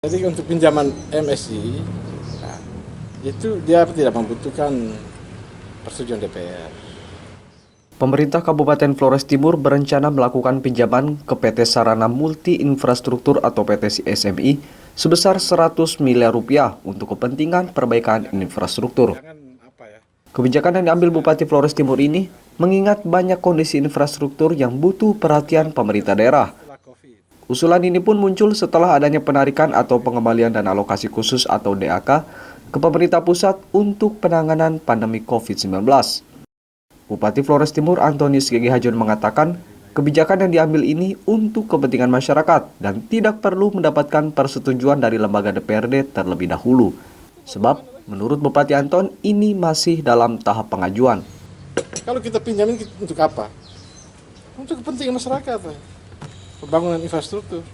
Jadi untuk pinjaman MSI, nah, itu dia tidak membutuhkan persetujuan DPR. Pemerintah Kabupaten Flores Timur berencana melakukan pinjaman ke PT Sarana Multi Infrastruktur atau PT SMI sebesar 100 miliar rupiah untuk kepentingan perbaikan infrastruktur. Kebijakan yang diambil Bupati Flores Timur ini mengingat banyak kondisi infrastruktur yang butuh perhatian pemerintah daerah. Usulan ini pun muncul setelah adanya penarikan atau pengembalian dana alokasi khusus atau DAK ke pemerintah pusat untuk penanganan pandemi COVID-19. Bupati Flores Timur Antonius Gege Hajon mengatakan kebijakan yang diambil ini untuk kepentingan masyarakat dan tidak perlu mendapatkan persetujuan dari lembaga DPRD terlebih dahulu. Sebab menurut Bupati Anton ini masih dalam tahap pengajuan. Kalau kita pinjamin untuk apa? Untuk kepentingan masyarakat. Pembangunan infrastruktur.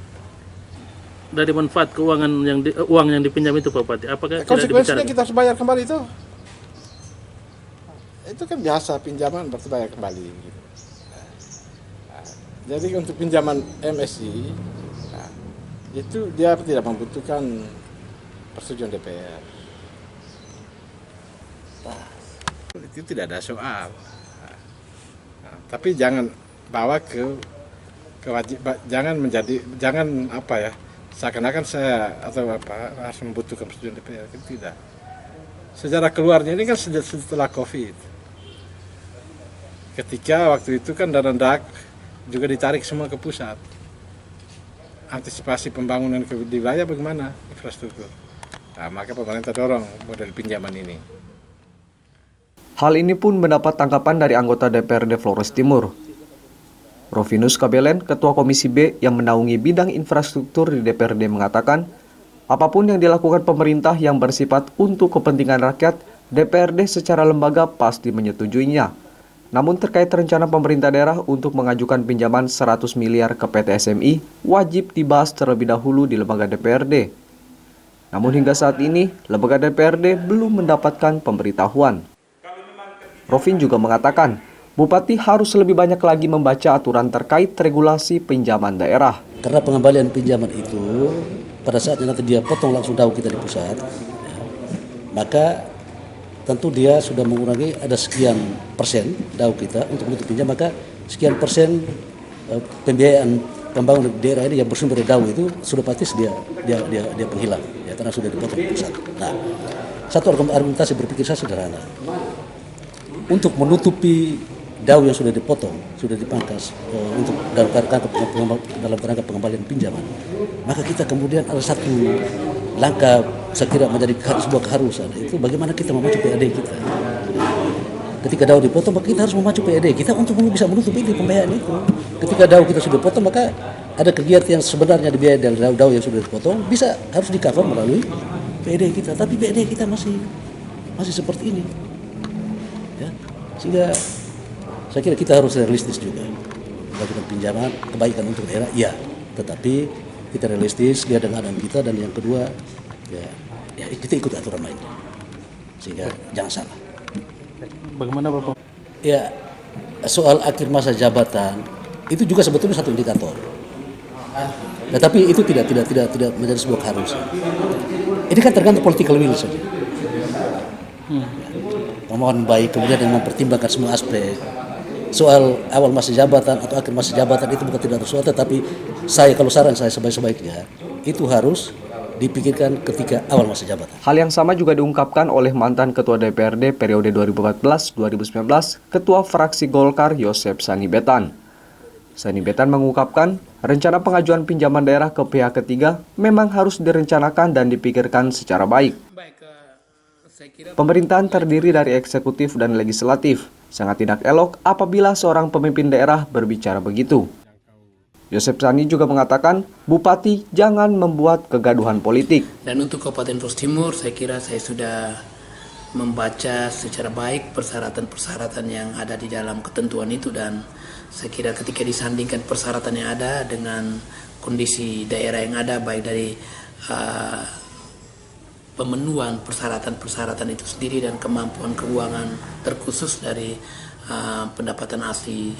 Dari manfaat keuangan uang yang dipinjam itu Pak Bupati, apakah konsekuensinya kita harus bayar kembali itu? Itu kan biasa pinjaman berbayar kembali. Gitu. Jadi untuk pinjaman MSI, itu dia tidak membutuhkan persetujuan DPR. Itu tidak ada soal. Tapi jangan bawa ke jangan apa ya, seakan-akan saya atau apa harus membutuhkan persetujuan DPR, itu tidak. Sejarah keluarnya ini kan setelah COVID. Ketika waktu itu kan dana DAK juga ditarik semua ke pusat. Antisipasi pembangunan di wilayah bagaimana infrastruktur. Nah, maka pemerintah dorong model pinjaman ini. Hal ini pun mendapat tanggapan dari anggota DPRD Flores Timur. Rovinus Kabelen, Ketua Komisi B yang menaungi bidang infrastruktur di DPRD mengatakan, apapun yang dilakukan pemerintah yang bersifat untuk kepentingan rakyat, DPRD secara lembaga pasti menyetujuinya. Namun terkait rencana pemerintah daerah untuk mengajukan pinjaman 100 miliar ke PT SMI, wajib dibahas terlebih dahulu di lembaga DPRD. Namun hingga saat ini, lembaga DPRD belum mendapatkan pemberitahuan. Rovin juga mengatakan, Bupati harus lebih banyak lagi membaca aturan terkait regulasi pinjaman daerah. Karena pengembalian pinjaman itu, pada saatnya nanti dia potong langsung DAU kita di pusat, ya, maka tentu dia sudah mengurangi ada sekian persen DAU kita untuk menutup pinjam, maka sekian persen pembiayaan pembangunan daerah ini yang bersumber dari DAU itu sudah pasti dia penghilang, ya, karena sudah dipotong di pusat. Nah, satu argumentasi berpikir saya sederhana. Untuk menutupi DAU yang sudah dipotong, sudah dipangkas untuk dalam kerangka pengembalian pinjaman, maka kita kemudian ada satu langkah saya kira menjadi sebuah keharusan, itu bagaimana kita memacu PAD kita. Ketika DAU dipotong, maka kita harus memacu PAD kita untuk bisa menutup ini pembiayaan itu. Ketika DAU kita sudah potong, maka ada kegiatan yang sebenarnya dibiayai dari DAU yang sudah dipotong harus di-cover melalui PAD kita, tapi PAD kita masih seperti ini. Ya, sehingga saya kira kita harus realistis juga melakukan pinjaman kebaikan untuk daerah, ya, tetapi kita realistis lihat dengan keadaan kita, dan yang kedua ya kita ikut aturan main sehingga jangan salah. Bagaimana Bapak? Ya, soal akhir masa jabatan itu juga sebetulnya satu indikator, tetapi itu tidak menjadi sebuah keharusan. Ini kan tergantung political will saja. Mohon baik kemudian dengan mempertimbangkan semua aspek. Soal awal masa jabatan atau akhir masa jabatan itu bukan tidak sesuatu, tapi kalau saran saya sebaik-baiknya itu harus dipikirkan ketika awal masa jabatan. Hal yang sama juga diungkapkan oleh mantan Ketua DPRD periode 2014-2019, Ketua Fraksi Golkar Yosep Sanibetan. Sanibetan mengungkapkan rencana pengajuan pinjaman daerah ke pihak ketiga memang harus direncanakan dan dipikirkan secara baik. Pemerintahan terdiri dari eksekutif dan legislatif. Sangat tidak elok apabila seorang pemimpin daerah berbicara begitu. Yosep Sani juga mengatakan, Bupati jangan membuat kegaduhan politik. Dan untuk Kabupaten Flores Timur, saya kira saya sudah membaca secara baik persyaratan-persyaratan yang ada di dalam ketentuan itu, dan saya kira ketika disandingkan persyaratan yang ada dengan kondisi daerah yang ada, baik dari pemenuhan persyaratan-persyaratan itu sendiri dan kemampuan keuangan terkhusus dari pendapatan asli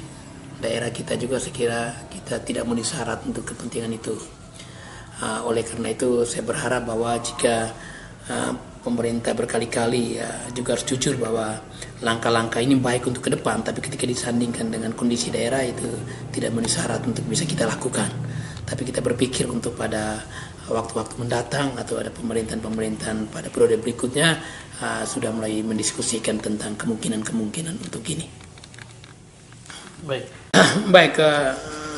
daerah kita juga, saya kira kita tidak memenuhi syarat untuk kepentingan itu. Oleh karena itu saya berharap bahwa jika pemerintah berkali-kali juga harus jujur bahwa langkah-langkah ini baik untuk ke depan, tapi ketika disandingkan dengan kondisi daerah itu tidak memenuhi syarat untuk bisa kita lakukan. Tapi kita berpikir untuk pada waktu-waktu mendatang atau ada pemerintahan-pemerintahan pada periode berikutnya sudah mulai mendiskusikan tentang kemungkinan-kemungkinan untuk ini. Baik,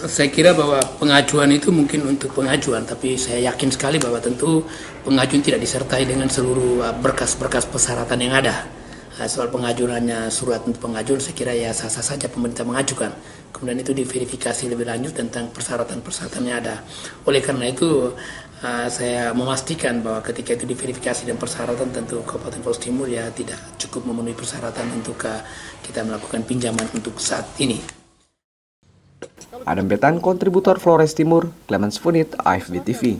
saya kira bahwa pengajuan itu mungkin untuk pengajuan, tapi saya yakin sekali bahwa tentu pengajuan tidak disertai dengan seluruh berkas-berkas persyaratan yang ada. Soal pengajuannya surat untuk pengajuan, saya kira ya sah-sah saja pemerintah mengajukan. Kemudian itu diverifikasi lebih lanjut tentang persyaratan-persyaratan yang ada. Oleh karena itu, saya memastikan bahwa ketika itu diverifikasi dan persyaratan, tentu Kabupaten Flores Timur ya tidak cukup memenuhi persyaratan untuk kita melakukan pinjaman untuk saat ini. Adam Betan, kontributor Flores Timur, Clemens Funit, AFB TV.